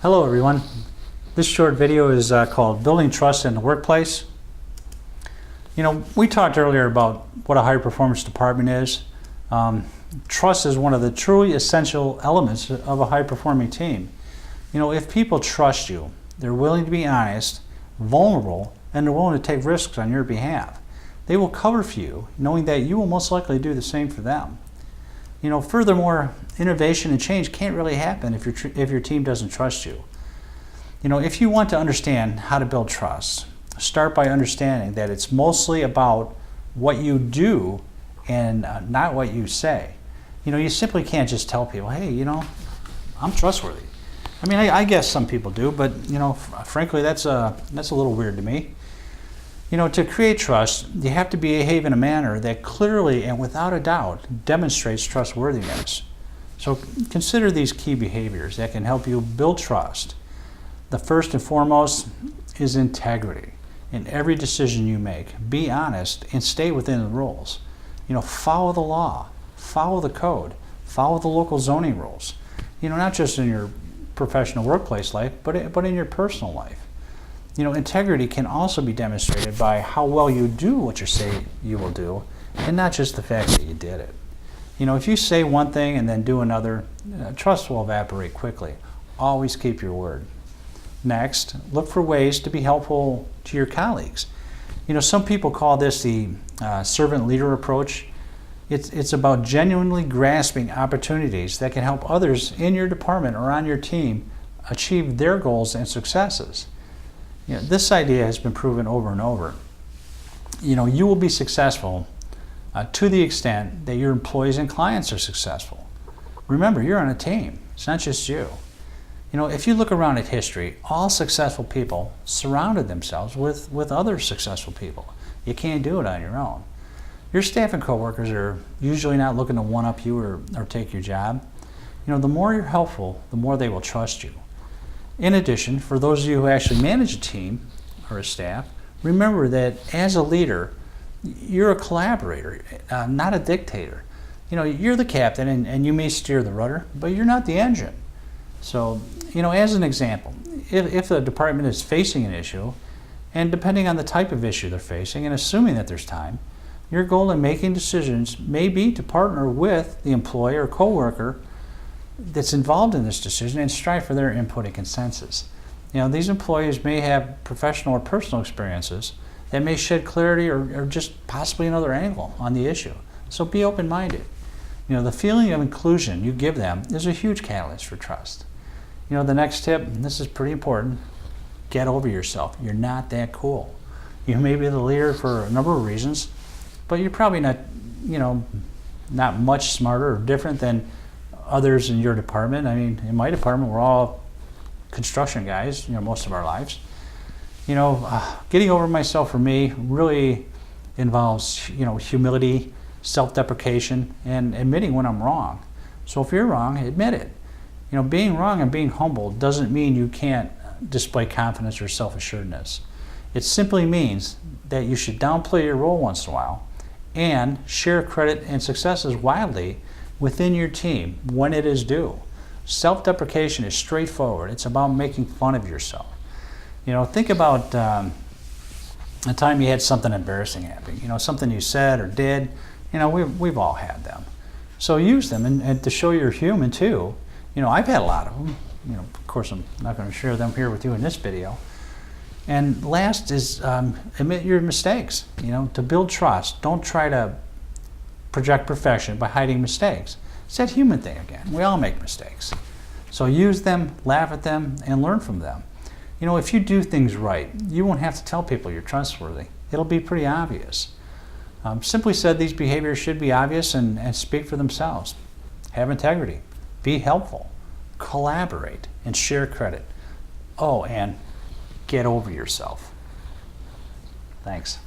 Hello everyone. This short video is called Building Trust in the Workplace. We talked earlier about what a high performance department is. Trust is one of the truly essential elements of a high performing team. If people trust you, they're willing to be honest, vulnerable, and they're willing to take risks on your behalf. They will cover for you, knowing that you will most likely do the same for them. Furthermore, innovation and change can't really happen if your team doesn't trust you. If you want to understand how to build trust, start by understanding that it's mostly about what you do and not what you say. You simply can't just tell people, hey, I'm trustworthy. I guess some people do, but frankly, that's a little weird to me. To create trust, you have to behave in a manner that clearly and without a doubt demonstrates trustworthiness. So consider these key behaviors that can help you build trust. The first and foremost is integrity. In every decision you make, be honest and stay within the rules. Follow the law, follow the code, follow the local zoning rules. Not just in your professional workplace life, but in your personal life. Integrity can also be demonstrated by how well you do what you say you will do, and not just the fact that you did it. If you say one thing and then do another, trust will evaporate quickly. Always keep your word. Next, look for ways to be helpful to your colleagues. Some people call this the servant leader approach. It's about genuinely grasping opportunities that can help others in your department or on your team achieve their goals and successes. This idea has been proven over and over. You will be successful to the extent that your employees and clients are successful. Remember, you're on a team. It's not just you. If you look around at history, all successful people surrounded themselves with other successful people. You can't do it on your own. Your staff and coworkers are usually not looking to one-up you or take your job. The more you're helpful, the more they will trust you. In addition, for those of you who actually manage a team or a staff, remember that as a leader, you're a collaborator, not a dictator. You're the captain and you may steer the rudder, but you're not the engine. So, as an example, if the department is facing an issue, and depending on the type of issue they're facing, and assuming that there's time, your goal in making decisions may be to partner with the employee or coworker that's involved in this decision and strive for their input and consensus. These employees may have professional or personal experiences that may shed clarity or just possibly another angle on the issue. So be open-minded. The feeling of inclusion you give them is a huge catalyst for trust. The next tip, and this is pretty important, get over yourself. You're not that cool. You may be the leader for a number of reasons, but you're probably not, not much smarter or different than others in your department. In my department, we're all construction guys, most of our lives. Getting over myself for me really involves, humility, self-deprecation, and admitting when I'm wrong. So if you're wrong, admit it. Being wrong and being humble doesn't mean you can't display confidence or self-assuredness. It simply means that you should downplay your role once in a while and share credit and successes widely within your team when it is due. Self-deprecation is straightforward. It's about making fun of yourself. Think about a time you had something embarrassing happen. Something you said or did. We've all had them. So use them and to show you're human too. I've had a lot of them. Of course, I'm not going to share them here with you in this video. And last is admit your mistakes. To build trust, don't try to project perfection by hiding mistakes. It's that human thing again. We all make mistakes. So use them, laugh at them, and learn from them. If you do things right, you won't have to tell people you're trustworthy. It'll be pretty obvious. Simply said, these behaviors should be obvious and speak for themselves. Have integrity. Be helpful. Collaborate and share credit. Oh, and get over yourself. Thanks.